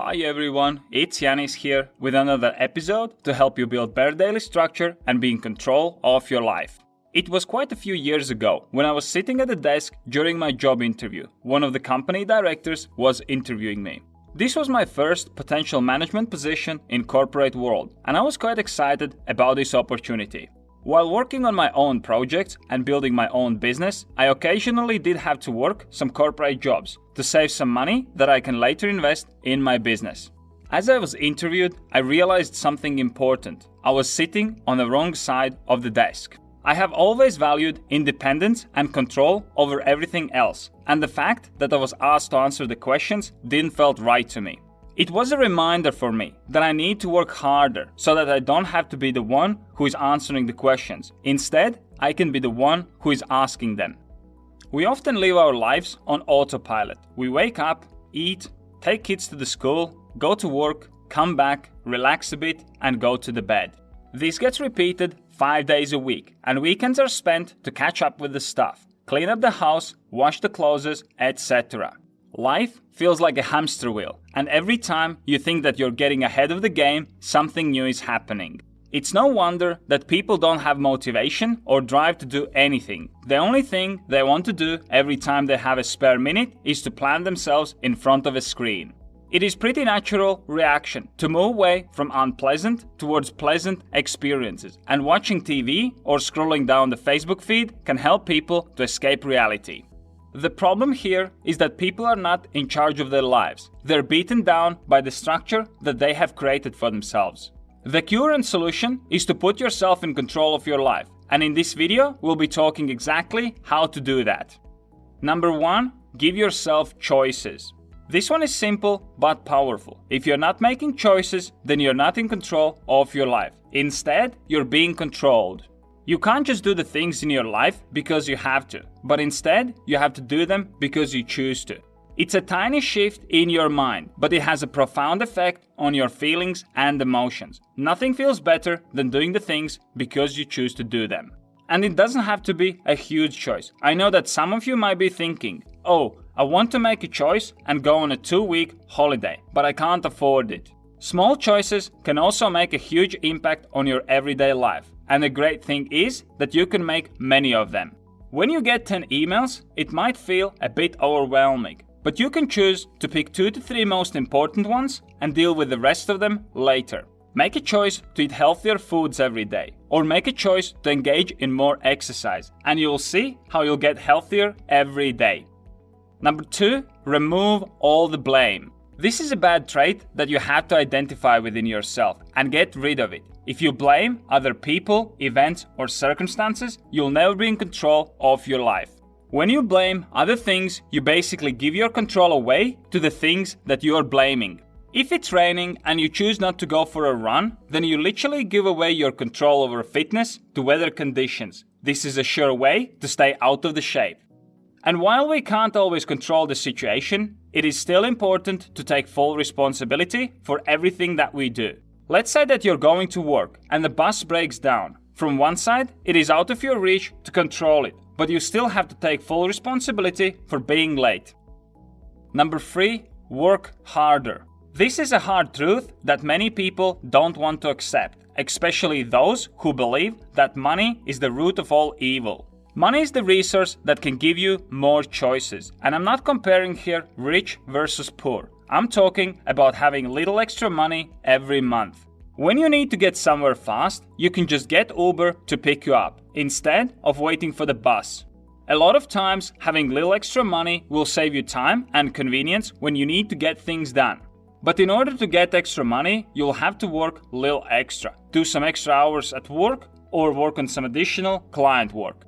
Hi everyone, it's Janis here with another episode to help you build better daily structure and be in control of your life. It was quite a few years ago when I was sitting at the desk during my job interview. One of the company directors was interviewing me. This was my first potential management position in corporate world, and I was quite excited about this opportunity. While working on my own projects and building my own business, I occasionally did have to work some corporate jobs to save some money that I can later invest in my business. As I was interviewed, I realized something important. I was sitting on the wrong side of the desk. I have always valued independence and control over everything else, and the fact that I was asked to answer the questions didn't felt right to me. It was a reminder for me that I need to work harder so that I don't have to be the one who is answering the questions. Instead, I can be the one who is asking them. We often live our lives on autopilot. We wake up, eat, take kids to the school, go to work, come back, relax a bit, and go to the bed. This gets repeated 5 days a week, and weekends are spent to catch up with the stuff, clean up the house, wash the clothes, etc. Life feels like a hamster wheel, and every time you think that you're getting ahead of the game, something new is happening. It's no wonder that people don't have motivation or drive to do anything. The only thing they want to do every time they have a spare minute is to plant themselves in front of a screen. It is pretty natural reaction to move away from unpleasant towards pleasant experiences, and watching TV or scrolling down the Facebook feed can help people to escape reality. The problem here is that people are not in charge of their lives. They're beaten down by the structure that they have created for themselves. The cure and solution is to put yourself in control of your life, and in this video we'll be talking exactly how to do that. Number 1, give yourself choices. This one is simple but powerful. If you're not making choices, then you're not in control of your life. Instead, you're being controlled. You can't just do the things in your life because you have to, but instead you have to do them because you choose to. It's a tiny shift in your mind, but it has a profound effect on your feelings and emotions. Nothing feels better than doing the things because you choose to do them. And it doesn't have to be a huge choice. I know that some of you might be thinking, oh, I want to make a choice and go on a 2-week holiday, but I can't afford it. Small choices can also make a huge impact on your everyday life. And the great thing is that you can make many of them. When you get 10 emails, it might feel a bit overwhelming, but you can choose to pick 2 to 3 most important ones and deal with the rest of them later. Make a choice to eat healthier foods every day, or make a choice to engage in more exercise, and you'll see how you'll get healthier every day. Number 2, remove all the blame. This is a bad trait that you have to identify within yourself and get rid of it. If you blame other people, events, or circumstances, you'll never be in control of your life. When you blame other things, you basically give your control away to the things that you are blaming. If it's raining and you choose not to go for a run, then you literally give away your control over fitness to weather conditions. This is a sure way to stay out of the shape. And while we can't always control the situation, it is still important to take full responsibility for everything that we do. Let's say that you're going to work and the bus breaks down. From one side, it is out of your reach to control it, but you still have to take full responsibility for being late. Number 3, work harder. This is a hard truth that many people don't want to accept, especially those who believe that money is the root of all evil. Money is the resource that can give you more choices, and I'm not comparing here rich versus poor. I'm talking about having little extra money every month. When you need to get somewhere fast, you can just get Uber to pick you up, instead of waiting for the bus. A lot of times, having little extra money will save you time and convenience when you need to get things done. But in order to get extra money, you'll have to work a little extra, do some extra hours at work, or work on some additional client work.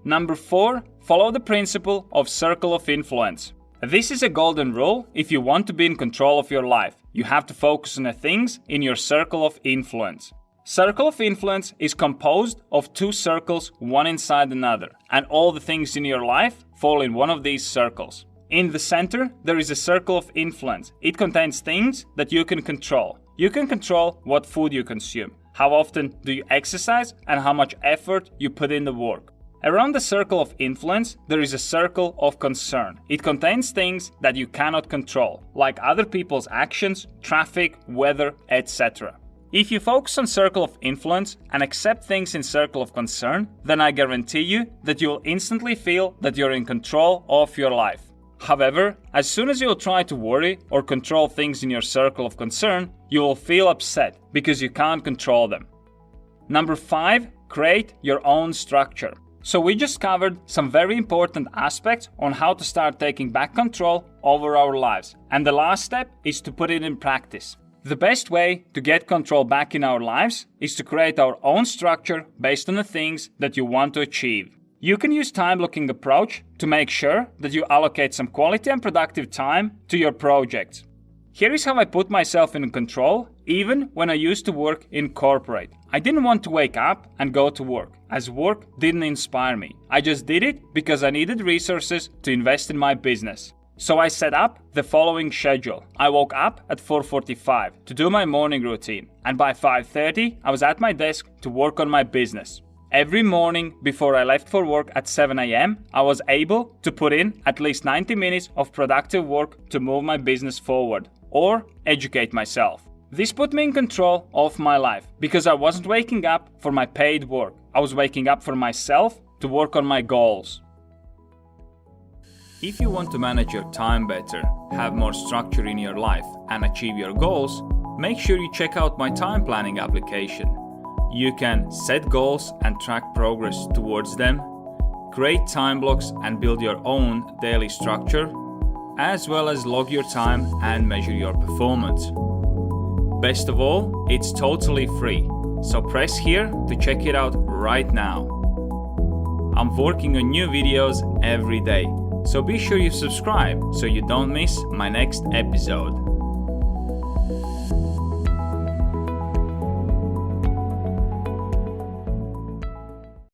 Number 4, follow the principle of circle of influence. This is a golden rule if you want to be in control of your life. You have to focus on the things in your circle of influence. Circle of influence is composed of 2 circles, one inside another, and all the things in your life fall in one of these circles. In the center, there is a circle of influence. It contains things that you can control. You can control what food you consume, how often do you exercise, and how much effort you put in the work. Around the circle of influence, there is a circle of concern. It contains things that you cannot control, like other people's actions, traffic, weather, etc. If you focus on circle of influence and accept things in circle of concern, then I guarantee you that you will instantly feel that you're in control of your life. However, as soon as you'll try to worry or control things in your circle of concern, you will feel upset because you can't control them. Number 5, create your own structure. So we just covered some very important aspects on how to start taking back control over our lives. And the last step is to put it in practice. The best way to get control back in our lives is to create our own structure based on the things that you want to achieve. You can use time-blocking approach to make sure that you allocate some quality and productive time to your projects. Here is how I put myself in control, even when I used to work in corporate. I didn't want to wake up and go to work, as work didn't inspire me. I just did it because I needed resources to invest in my business. So I set up the following schedule. I woke up at 4:45 to do my morning routine, and by 5:30 I was at my desk to work on my business. Every morning before I left for work at 7 a.m., I was able to put in at least 90 minutes of productive work to move my business forward or educate myself. This put me in control of my life because I wasn't waking up for my paid work. I was waking up for myself to work on my goals. If you want to manage your time better, have more structure in your life, and achieve your goals, make sure you check out my time planning application. You can set goals and track progress towards them, create time blocks and build your own daily structure, as well as log your time and measure your performance. Best of all, it's totally free, so press here to check it out right now. I'm working on new videos every day, so be sure you subscribe so you don't miss my next episode.